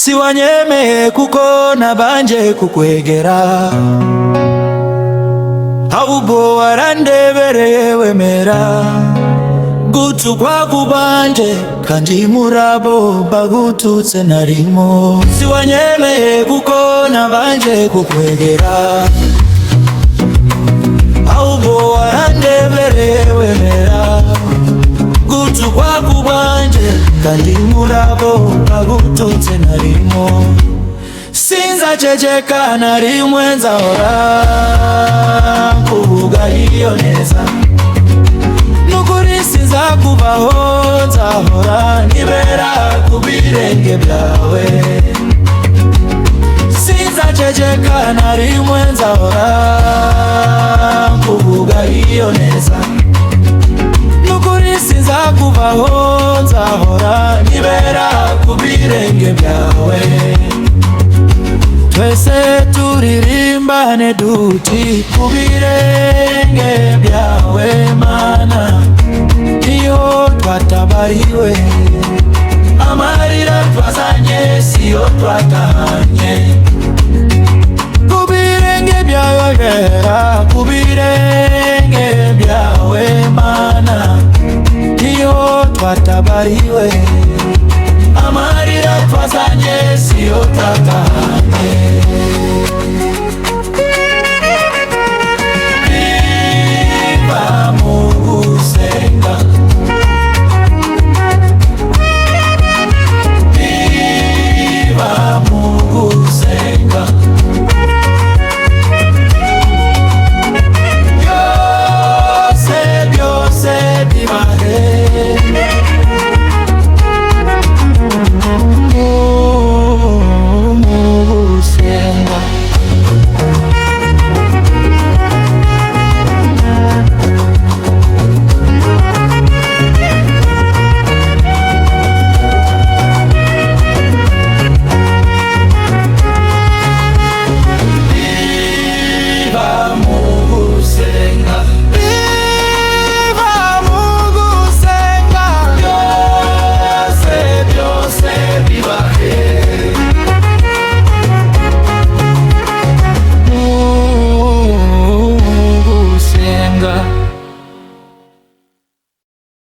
siwanyeme kukona banje kukwegera, ahubwo warandebereye wemera gutu kwakubanje kandi murabo bagututse narimo. Siwanyeme kukona banje kukwegera, ahubwo warandebereye wemera gutu kwakubanje kandi murabo bagututse narimo. Sinzaceceka na rimwe, nzahora kuvuga iyo neza, nukuri sinzakuvaho, nzahora nibera ku birenge byawe. Sinzaceceka na rimwe, nzahora kuvuga iyo neza, nukuri sinzakuvaho, nzahora nibera ku birenge byawe. Twese turirimbane duti ku birenge byawe Mana, iyo twatabariwe.